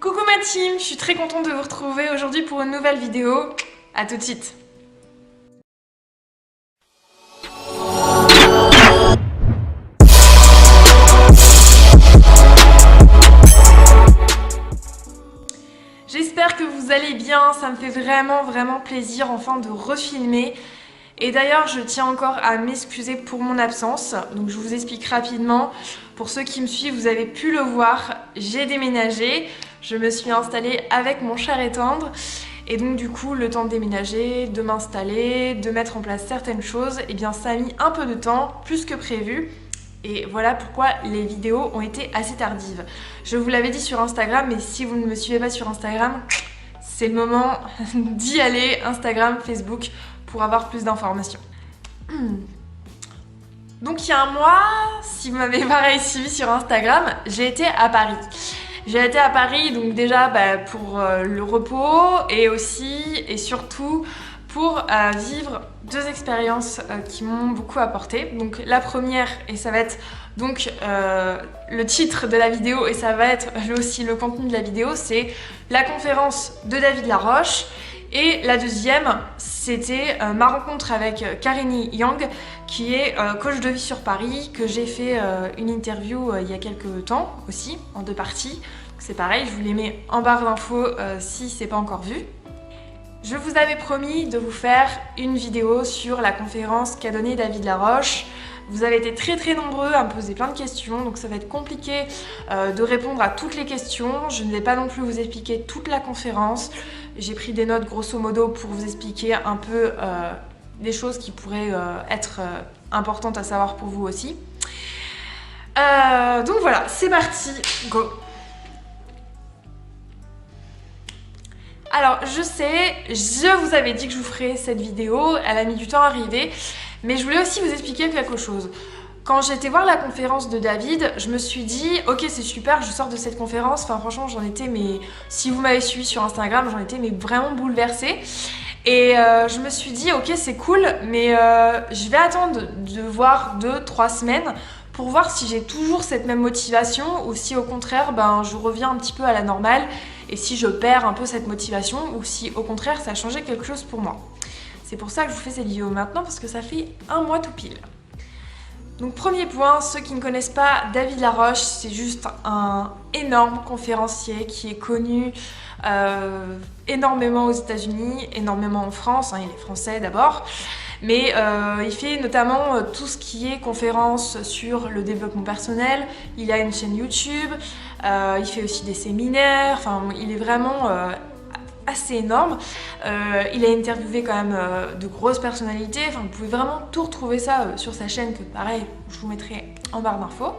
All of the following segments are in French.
Coucou ma team, je suis très contente de vous retrouver aujourd'hui pour une nouvelle vidéo. A tout de suite. J'espère que vous allez bien, ça me fait vraiment plaisir enfin de refilmer. Et d'ailleurs, je tiens encore à m'excuser pour mon absence, donc je vous explique rapidement. Pour ceux qui me suivent, vous avez pu le voir, j'ai déménagé, je me suis installée avec mon cher et tendre. Et donc du coup, le temps de déménager, de m'installer, de mettre en place certaines choses, eh bien ça a mis un peu de temps, plus que prévu. Et voilà pourquoi les vidéos ont été assez tardives. Je vous l'avais dit sur Instagram, mais si vous ne me suivez pas sur Instagram, c'est le moment d'y aller, Instagram, Facebook, pour avoir plus d'informations. Donc il y a un mois, si vous m'avez pareil suivi sur Instagram, j'ai été à Paris. J'ai été à Paris donc déjà pour le repos et aussi et surtout pour vivre deux expériences qui m'ont beaucoup apporté. Donc la première, et ça va être donc le titre de la vidéo et ça va être aussi le contenu de la vidéo, c'est la conférence de David Laroche. Et la deuxième, c'était ma rencontre avec Karini Yang, qui est coach de vie sur Paris, que j'ai fait une interview il y a quelques temps aussi, en deux parties. C'est pareil, je vous les mets en barre d'infos si c'est pas encore vu. Je vous avais promis de vous faire une vidéo sur la conférence qu'a donnée David Laroche. Vous avez été très nombreux à me poser plein de questions, donc ça va être compliqué de répondre à toutes les questions. Je ne vais pas non plus vous expliquer toute la conférence. J'ai pris des notes grosso modo pour vous expliquer un peu des choses qui pourraient être importantes à savoir pour vous aussi. Donc voilà, c'est parti, go! Alors je sais, je vous avais dit que je vous ferais cette vidéo, elle a mis du temps à arriver, mais je voulais aussi vous expliquer quelque chose. Quand j'ai été voir la conférence de David, je me suis dit ok c'est super, je sors de cette conférence, enfin franchement j'en étais, mais si vous m'avez suivi sur Instagram, j'en étais mais vraiment bouleversée. Et je me suis dit ok c'est cool, mais je vais attendre de voir 2-3 semaines pour voir si j'ai toujours cette même motivation ou si au contraire je reviens un petit peu à la normale et si je perds un peu cette motivation ou si au contraire ça a changé quelque chose pour moi. C'est pour ça que je vous fais cette vidéo maintenant parce que ça fait un mois tout pile. Donc premier point, ceux qui ne connaissent pas David Laroche, c'est juste un énorme conférencier qui est connu énormément aux États-Unis, énormément en France, il est français d'abord, mais il fait notamment tout ce qui est conférences sur le développement personnel, il a une chaîne YouTube, il fait aussi des séminaires, enfin il est vraiment assez énorme. Il a interviewé quand même de grosses personnalités, enfin vous pouvez vraiment tout retrouver ça sur sa chaîne que pareil je vous mettrai en barre d'infos.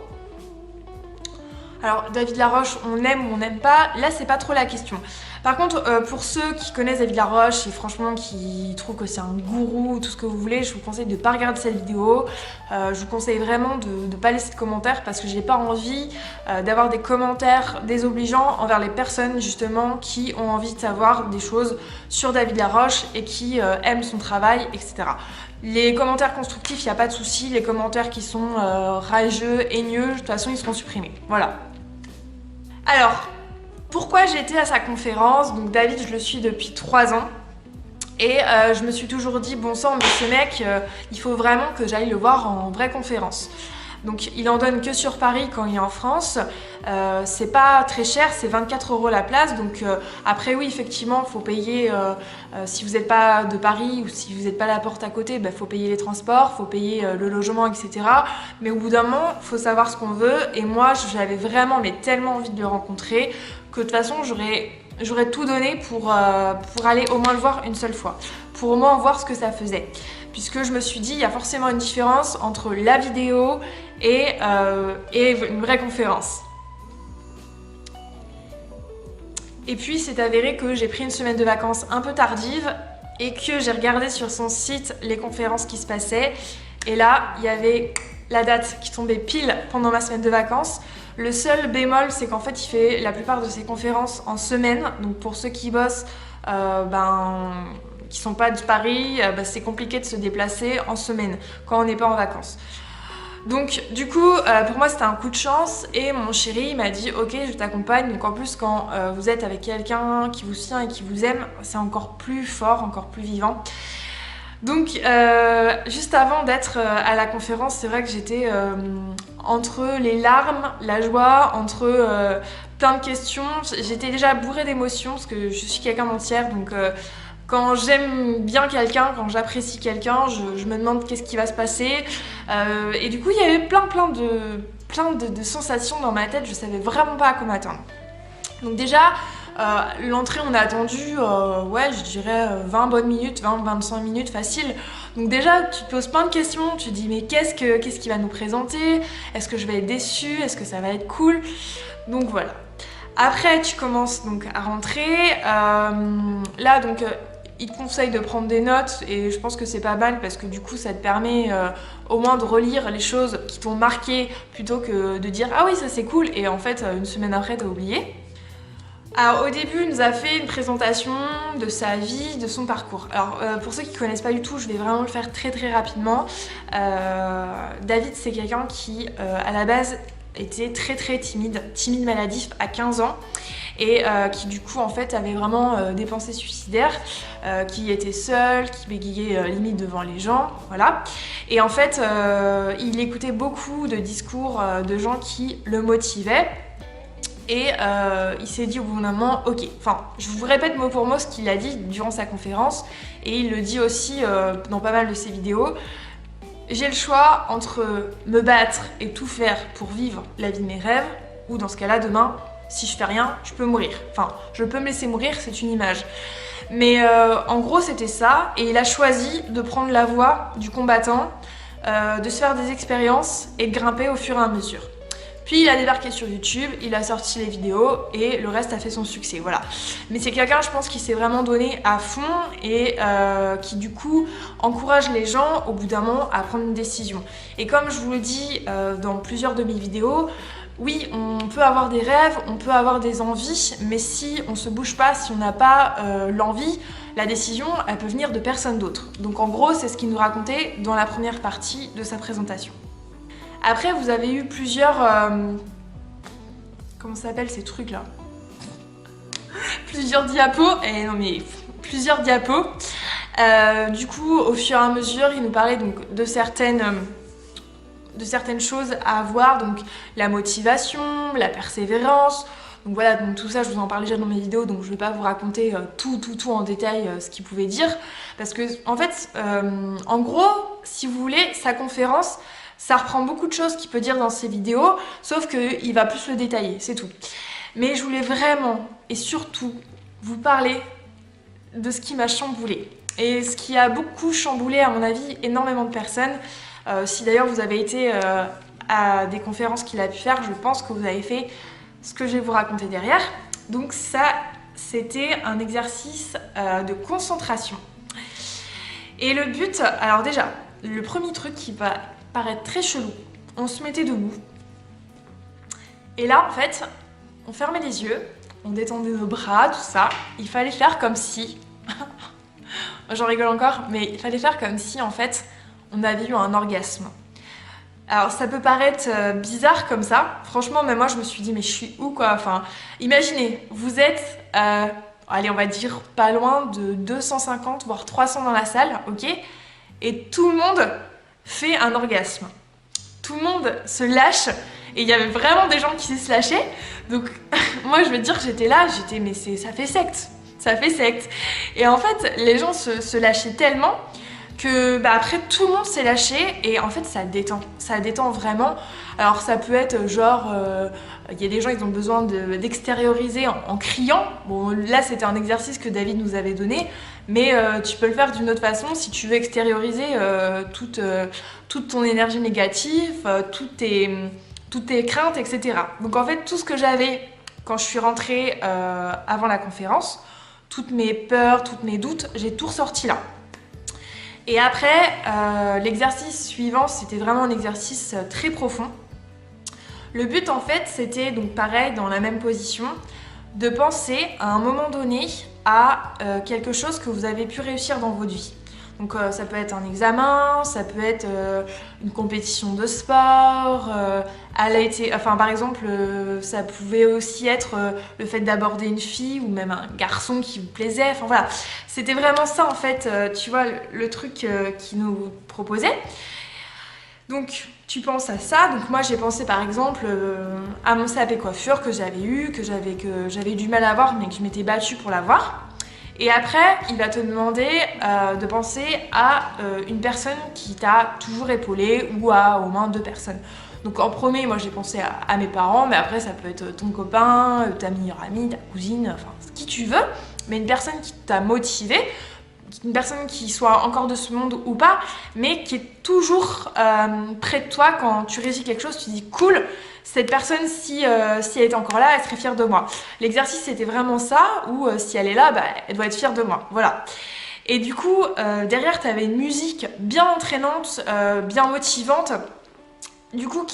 Alors David Laroche, on aime ou on n'aime pas, là c'est pas trop la question. Par contre pour ceux qui connaissent David Laroche et franchement qui trouvent que c'est un gourou, tout ce que vous voulez, je vous conseille de ne pas regarder cette vidéo. Je vous conseille vraiment de ne pas laisser de commentaires parce que j'ai pas envie d'avoir des commentaires désobligeants envers les personnes justement qui ont envie de savoir des choses sur David Laroche et qui aiment son travail, etc. Les commentaires constructifs, il n'y a pas de souci. Les commentaires qui sont rageux, haineux, de toute façon ils seront supprimés. Voilà. Alors, pourquoi j'ai été à sa conférence? Donc David, je le suis depuis 3 ans. Et je me suis toujours dit, bon sang, mais ce mec, il faut vraiment que j'aille le voir en vraie conférence. Donc il en donne que sur Paris quand il est en France. C'est pas très cher, c'est 24 € la place. Donc après oui effectivement il faut payer si vous n'êtes pas de Paris ou si vous n'êtes pas à la porte à côté, il faut payer les transports, il faut payer le logement, etc. Mais au bout d'un moment, il faut savoir ce qu'on veut. Et moi j'avais vraiment mais tellement envie de le rencontrer que de toute façon j'aurais tout donné pour aller au moins le voir une seule fois. Pour au moins voir ce que ça faisait. Puisque je me suis dit, il y a forcément une différence entre la vidéo et une vraie conférence. Et puis, c'est avéré que j'ai pris une semaine de vacances un peu tardive et que j'ai regardé sur son site les conférences qui se passaient. Et là, il y avait la date qui tombait pile pendant ma semaine de vacances. Le seul bémol, c'est qu'en fait, il fait la plupart de ses conférences en semaine. Donc, pour ceux qui bossent, qui sont pas de Paris, c'est compliqué de se déplacer en semaine quand on n'est pas en vacances. Donc du coup pour moi c'était un coup de chance et mon chéri m'a dit ok je t'accompagne. Donc en plus quand vous êtes avec quelqu'un qui vous tient et qui vous aime, c'est encore plus fort, encore plus vivant. Donc juste avant d'être à la conférence, c'est vrai que j'étais entre les larmes, la joie, entre plein de questions. J'étais déjà bourrée d'émotions parce que je suis quelqu'un d'entière, donc quand j'aime bien quelqu'un, quand j'apprécie quelqu'un, je me demande qu'est-ce qui va se passer. Et du coup, il y avait plein de sensations dans ma tête, je savais vraiment pas à quoi m'attendre. Donc déjà, l'entrée, on a attendu, ouais, je dirais 20 bonnes minutes, 20-25 minutes facile. Donc déjà, tu te poses plein de questions, tu te dis mais qu'est-ce qu'il va nous présenter? Est-ce que je vais être déçue? Est-ce que ça va être cool? Donc voilà. Après, tu commences donc à rentrer. Là, donc... il te conseille de prendre des notes et je pense que c'est pas mal parce que du coup ça te permet au moins de relire les choses qui t'ont marqué plutôt que de dire ah oui ça c'est cool et en fait une semaine après t'as oublié. Alors au début il nous a fait une présentation de sa vie, de son parcours. Alors pour ceux qui connaissent pas du tout, je vais vraiment le faire très rapidement. David c'est quelqu'un qui à la base était très timide maladif à 15 ans. Et qui du coup en fait avait vraiment des pensées suicidaires, qui était seul, qui bégayait limite devant les gens, voilà. Et en fait il écoutait beaucoup de discours de gens qui le motivaient. Et il s'est dit au bout d'un moment, ok, enfin je vous répète mot pour mot ce qu'il a dit durant sa conférence, et il le dit aussi dans pas mal de ses vidéos. J'ai le choix entre me battre et tout faire pour vivre la vie de mes rêves, ou dans ce cas-là demain, si je fais rien, je peux mourir. Enfin, je peux me laisser mourir, c'est une image. Mais en gros, c'était ça. Et il a choisi de prendre la voie du combattant, de se faire des expériences et de grimper au fur et à mesure. Puis il a débarqué sur YouTube, il a sorti les vidéos et le reste a fait son succès, voilà. Mais c'est quelqu'un, je pense, qui s'est vraiment donné à fond et qui du coup encourage les gens au bout d'un moment à prendre une décision. Et comme je vous le dis dans plusieurs de mes vidéos, oui, on peut avoir des rêves, on peut avoir des envies, mais si on se bouge pas, si on n'a pas l'envie, la décision, elle peut venir de personne d'autre. Donc en gros, c'est ce qu'il nous racontait dans la première partie de sa présentation. Après, vous avez eu plusieurs... comment ça s'appelle ces trucs-là? Plusieurs diapos, et non mais plusieurs diapos. Du coup, au fur et à mesure, il nous parlait donc de certaines choses à avoir, donc la motivation, la persévérance. Donc voilà, donc tout ça je vous en parle déjà dans mes vidéos, donc je ne vais pas vous raconter tout en détail ce qu'il pouvait dire. Parce que en fait, en gros, si vous voulez, sa conférence, ça reprend beaucoup de choses qu'il peut dire dans ses vidéos, sauf qu'il va plus le détailler, c'est tout. Mais je voulais vraiment, et surtout, vous parler de ce qui m'a chamboulée. Et ce qui a beaucoup chamboulé, à mon avis, énormément de personnes. Si d'ailleurs vous avez été à des conférences qu'il a pu faire, je pense que vous avez fait ce que je vais vous raconter derrière. Donc ça, c'était un exercice de concentration. Et le but, alors déjà, le premier truc qui va paraître très chelou, on se mettait debout. Et là, en fait, on fermait les yeux, on détendait nos bras, tout ça. Il fallait faire comme si... J'en rigole encore, mais il fallait faire comme si, en fait, on avait eu un orgasme. Alors ça peut paraître bizarre comme ça, franchement même moi je me suis dit mais je suis où quoi, enfin imaginez, vous êtes, allez on va dire pas loin de 250 voire 300 dans la salle, ok, et tout le monde fait un orgasme. Tout le monde se lâche et il y avait vraiment des gens qui se lâchaient, donc moi je veux dire j'étais là, mais ça fait secte, et en fait les gens se lâchaient tellement que après tout le monde s'est lâché et en fait ça détend vraiment. Alors ça peut être genre, il y a des gens ils ont besoin d'extérioriser en criant. Bon là c'était un exercice que David nous avait donné, mais tu peux le faire d'une autre façon si tu veux extérioriser toute ton énergie négative, toutes tes craintes, etc. Donc en fait tout ce que j'avais quand je suis rentrée avant la conférence, toutes mes peurs, tous mes doutes, j'ai tout ressorti là. Et après, l'exercice suivant, c'était vraiment un exercice très profond. Le but en fait, c'était donc pareil, dans la même position, de penser à un moment donné à quelque chose que vous avez pu réussir dans votre vie. Donc ça peut être un examen, ça peut être une compétition de sport, par exemple ça pouvait aussi être le fait d'aborder une fille ou même un garçon qui vous plaisait, enfin voilà. C'était vraiment ça en fait, tu vois, le truc qu'ils nous proposait. Donc tu penses à ça, donc moi j'ai pensé par exemple à mon CAP coiffure que j'avais eu, que j'avais eu du mal à avoir mais que je m'étais battue pour l'avoir. Et après, il va te demander de penser à une personne qui t'a toujours épaulé ou à au moins 2 personnes. Donc en premier, moi j'ai pensé à mes parents, mais après ça peut être ton copain, ta meilleure amie, ta cousine, enfin qui tu veux, mais une personne qui t'a motivé, une personne qui soit encore de ce monde ou pas, mais qui est toujours près de toi quand tu réussis quelque chose, tu dis cool, cette personne si elle était encore là, elle serait fière de moi. L'exercice c'était vraiment ça, ou si elle est là, bah, elle doit être fière de moi, voilà. Et du coup, derrière tu avais une musique bien entraînante, bien motivante, du coup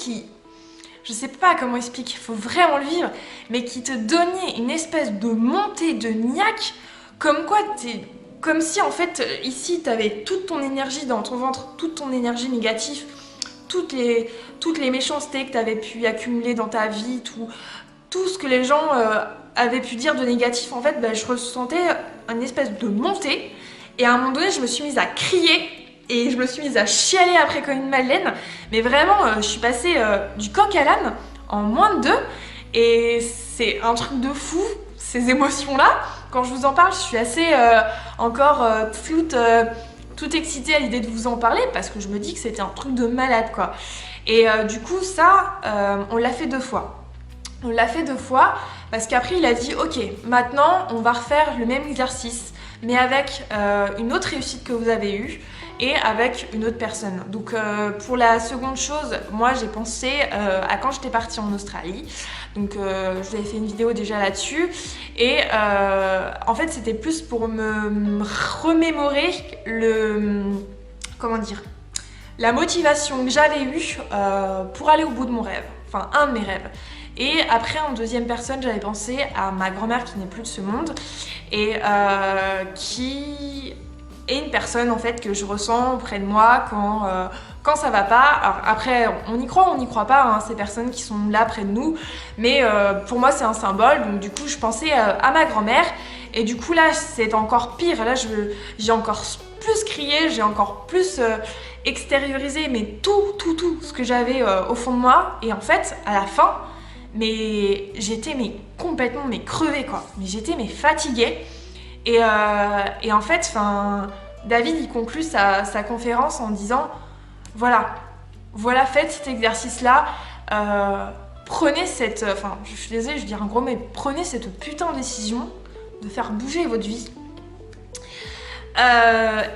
je sais pas comment expliquer, il faut vraiment le vivre, mais qui te donnait une espèce de montée de niaque, comme si en fait ici tu avais toute ton énergie dans ton ventre, toute ton énergie négative, toutes les méchancetés que tu avais pu accumuler dans ta vie, tout ce que les gens avaient pu dire de négatif, en fait je ressentais une espèce de montée, et à un moment donné je me suis mise à crier et je me suis mise à chialer après comme une madeleine, mais vraiment je suis passée du coq à l'âne en moins de 2, et c'est un truc de fou ces émotions là. Quand je vous en parle, je suis assez encore toute excitée à l'idée de vous en parler, parce que je me dis que c'était un truc de malade quoi. Et du coup ça, on l'a fait 2 fois. On l'a fait 2 fois parce qu'après il a dit ok, maintenant on va refaire le même exercice, mais avec une autre réussite que vous avez eue et avec une autre personne. Donc pour la seconde chose, moi j'ai pensé à quand j'étais partie en Australie. Donc je vous avais fait une vidéo déjà là-dessus, et en fait c'était plus pour me remémorer la motivation que j'avais eue pour aller au bout de mon rêve, enfin un de mes rêves. Et après en deuxième personne, j'avais pensé à ma grand-mère qui n'est plus de ce monde, et qui est une personne en fait que je ressens auprès de moi quand ça va pas. Alors après, on y croit, on n'y croit pas, hein, ces personnes qui sont là près de nous, mais pour moi c'est un symbole, donc du coup je pensais à ma grand-mère, et du coup là c'est encore pire, là j'ai encore plus crié, j'ai encore plus extériorisé mais tout ce que j'avais au fond de moi, et en fait à la fin, mais j'étais complètement crevée quoi, mais j'étais fatiguée. Et en fait, David il conclut sa conférence en disant voilà, faites cet exercice-là, prenez cette, je suis désolée, je vais dire un gros, mais prenez cette putain de décision de faire bouger votre vie.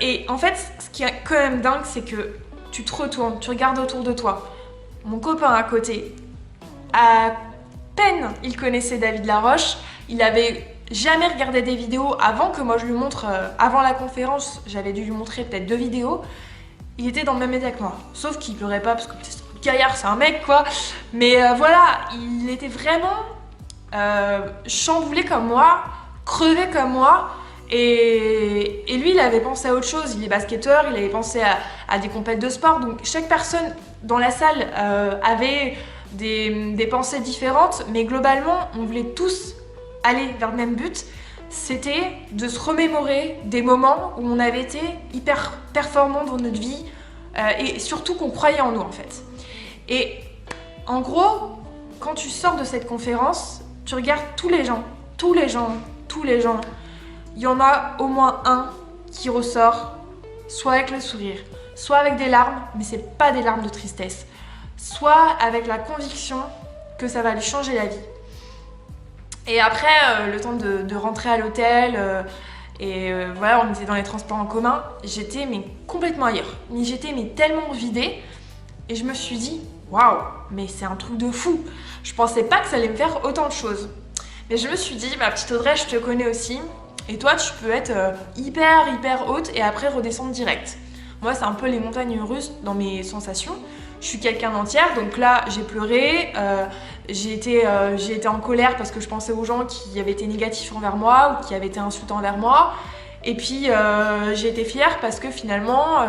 Et en fait, ce qui est quand même dingue, c'est que tu te retournes, tu regardes autour de toi. Mon copain à côté, à peine il connaissait David Laroche, il avait jamais regardé des vidéos avant que moi je lui montre, avant la conférence, j'avais dû lui montrer peut-être 2 vidéos. Il était dans le même état que moi, sauf qu'il pleurait pas parce que c'est un gaillard, c'est un mec quoi. Mais voilà, il était vraiment chamboulé comme moi, crevé comme moi. Et lui, il avait pensé à autre chose. Il est basketteur, il avait pensé à des compètes de sport. Donc chaque personne dans la salle avait des pensées différentes, mais globalement, on voulait tous aller vers le même but. C'était de se remémorer des moments où on avait été hyper performants dans notre vie, et surtout qu'on croyait en nous en fait. Et en gros, quand tu sors de cette conférence, tu regardes tous les gens, il y en a au moins un qui ressort soit avec le sourire, soit avec des larmes, mais c'est pas des larmes de tristesse, soit avec la conviction que ça va lui changer la vie. Et après, le temps de rentrer à l'hôtel, voilà, on était dans les transports en commun, j'étais complètement ailleurs. Mais j'étais tellement vidée, et je me suis dit, waouh, mais c'est un truc de fou. Je pensais pas que ça allait me faire autant de choses. Mais je me suis dit, ma petite Audrey, je te connais aussi, et toi tu peux être hyper haute et après redescendre direct. Moi c'est un peu les montagnes russes dans mes sensations. Je suis quelqu'un d'entière, donc là j'ai pleuré, j'ai été en colère parce que je pensais aux gens qui avaient été négatifs envers moi ou qui avaient été insultants envers moi. Et puis j'ai été fière parce que finalement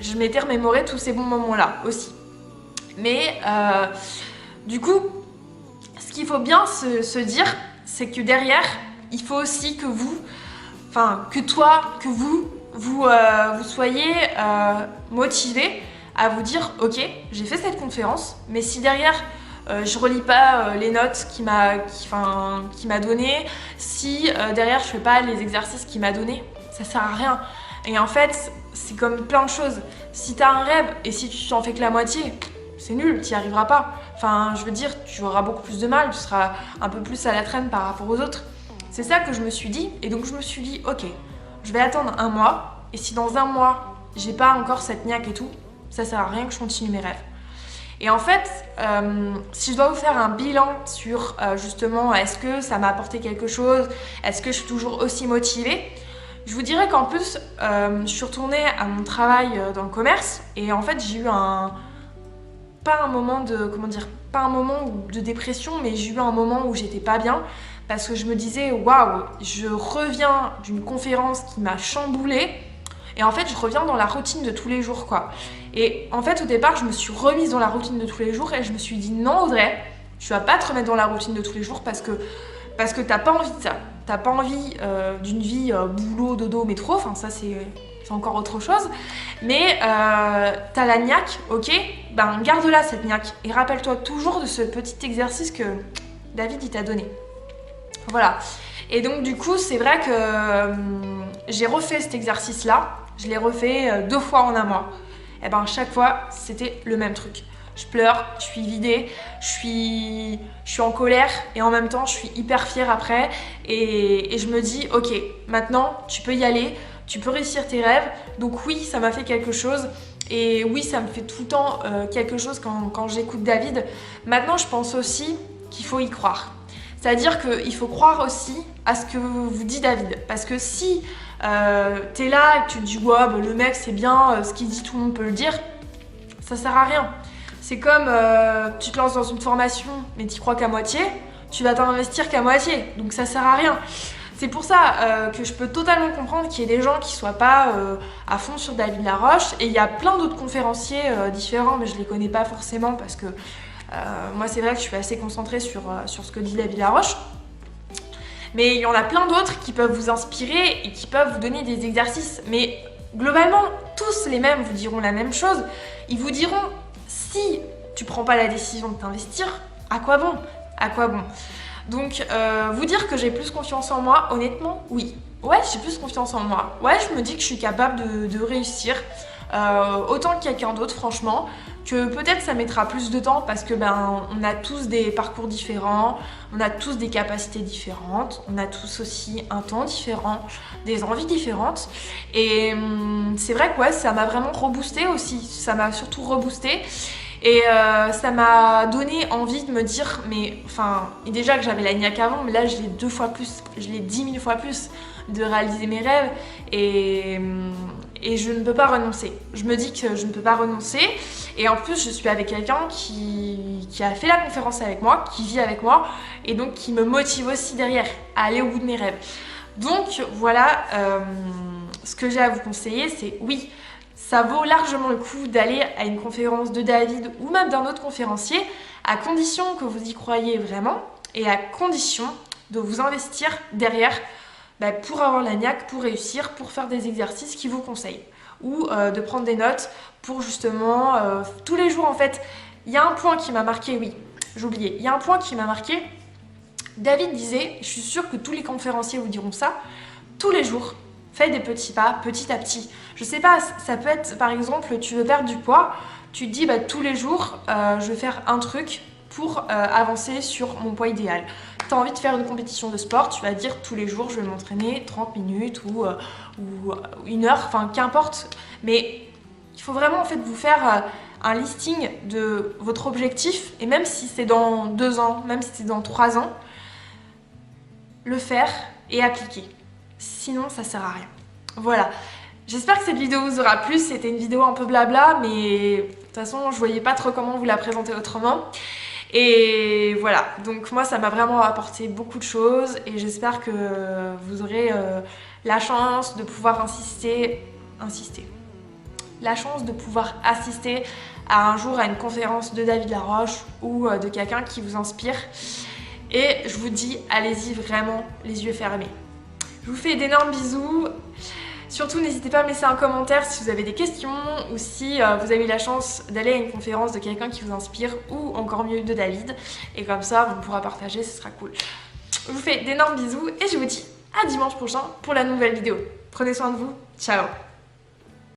je m'étais remémoré tous ces bons moments là aussi. Mais du coup, ce qu'il faut bien se dire, c'est que derrière, il faut aussi que vous, que vous soyez motivé à vous dire ok, j'ai fait cette conférence, mais si derrière je relis pas les notes qu'il m'a donné, si derrière je fais pas les exercices qu'il m'a donné, ça sert à rien. Et en fait, c'est comme plein de choses. Si t'as un rêve et si tu t'en fais que la moitié, c'est nul, t'y arriveras pas. Enfin, je veux dire, tu auras beaucoup plus de mal, tu seras un peu plus à la traîne par rapport aux autres. C'est ça que je me suis dit, et donc je me suis dit, ok, je vais attendre un mois, et si dans un mois, j'ai pas encore cette niaque et tout, ça sert à rien que je continue mes rêves. Et en fait, si je dois vous faire un bilan sur justement, est-ce que ça m'a apporté quelque chose, est-ce que je suis toujours aussi motivée, je vous dirais qu'en plus, je suis retournée à mon travail dans le commerce, et en fait, j'ai eu pas un moment de dépression, mais j'ai eu un moment où j'étais pas bien, parce que je me disais, waouh, je reviens d'une conférence qui m'a chamboulée, et en fait, je reviens dans la routine de tous les jours, quoi. Et en fait, au départ, je me suis remise dans la routine de tous les jours, et je me suis dit, non, Audrey, tu vas pas te remettre dans la routine de tous les jours, parce que t'as pas envie de ça. T'as pas envie d'une vie boulot, dodo, métro, enfin ça c'est encore autre chose. Mais t'as la niaque, ok, ben garde-la cette niaque. Et rappelle-toi toujours de ce petit exercice que David il t'a donné. Voilà. Et donc du coup, c'est vrai que j'ai refait cet exercice-là. Je l'ai refait 2 fois en un mois. Et ben chaque fois, c'était le même truc. Je pleure, je suis vidée, je suis en colère et en même temps je suis hyper fière après et je me dis ok, maintenant tu peux y aller, tu peux réussir tes rêves. Donc oui, ça m'a fait quelque chose et oui, ça me fait tout le temps quelque chose quand j'écoute David. Maintenant, je pense aussi qu'il faut y croire. C'est-à-dire qu'il faut croire aussi à ce que vous dit David. Parce que si t'es là et que tu te dis ouais, bah, le mec c'est bien, ce qu'il dit tout le monde peut le dire, ça sert à rien. C'est comme tu te lances dans une formation mais t'y crois qu'à moitié, tu vas t'investir qu'à moitié, donc ça sert à rien. C'est pour ça que je peux totalement comprendre qu'il y ait des gens qui soient pas à fond sur David Laroche, et il y a plein d'autres conférenciers différents, mais je les connais pas forcément parce que moi c'est vrai que je suis assez concentrée sur ce que dit David Laroche. Mais il y en a plein d'autres qui peuvent vous inspirer et qui peuvent vous donner des exercices, mais globalement tous les mêmes vous diront la même chose. Ils vous diront si tu prends pas la décision de t'investir, à quoi bon? À quoi bon? Donc vous dire que j'ai plus confiance en moi, honnêtement, oui. Ouais, j'ai plus confiance en moi. Ouais, je me dis que je suis capable de réussir autant que quelqu'un d'autre, franchement. Que peut-être ça mettra plus de temps parce que on a tous des parcours différents, on a tous des capacités différentes, on a tous aussi un temps différent, des envies différentes. Et c'est vrai que ouais, ça m'a vraiment reboosté aussi, ça m'a surtout reboosté. Et ça m'a donné envie de me dire, mais enfin, déjà que j'avais la niaque avant, mais là je l'ai 2 fois plus, je l'ai 10 000 fois plus, de réaliser mes rêves, et je ne peux pas renoncer. Je me dis que je ne peux pas renoncer, et en plus je suis avec quelqu'un qui a fait la conférence avec moi, qui vit avec moi, et donc qui me motive aussi derrière à aller au bout de mes rêves. Donc voilà, ce que j'ai à vous conseiller, c'est oui, ça vaut largement le coup d'aller à une conférence de David ou même d'un autre conférencier, à condition que vous y croyez vraiment et à condition de vous investir derrière pour avoir la niaque, pour réussir, pour faire des exercices qui vous conseillent. Ou de prendre des notes pour justement, tous les jours en fait. Il y a un point qui m'a marqué, oui, j'ai oublié, il y a un point qui m'a marqué. David disait, je suis sûre que tous les conférenciers vous diront ça, tous les jours, fais des petits pas, petit à petit. Je sais pas, ça peut être par exemple, tu veux perdre du poids, tu te dis tous les jours, je vais faire un truc pour avancer sur mon poids idéal. Tu as envie de faire une compétition de sport, tu vas dire tous les jours, je vais m'entraîner 30 minutes ou 1 heure, enfin qu'importe. Mais il faut vraiment en fait vous faire un listing de votre objectif, et même si c'est dans 2 ans, même si c'est dans 3 ans, le faire et appliquer. Sinon, ça sert à rien. Voilà. J'espère que cette vidéo vous aura plu. C'était une vidéo un peu blabla, mais de toute façon, je voyais pas trop comment vous la présenter autrement. Et voilà, donc moi ça m'a vraiment apporté beaucoup de choses et j'espère que vous aurez la chance de pouvoir la chance de pouvoir assister à un jour à une conférence de David Laroche ou de quelqu'un qui vous inspire. Et je vous dis, allez-y vraiment les yeux fermés. Je vous fais d'énormes bisous. Surtout, n'hésitez pas à me laisser un commentaire si vous avez des questions ou si vous avez eu la chance d'aller à une conférence de quelqu'un qui vous inspire ou encore mieux de David. Et comme ça, on pourra partager, ce sera cool. Je vous fais d'énormes bisous et je vous dis à dimanche prochain pour la nouvelle vidéo. Prenez soin de vous. Ciao!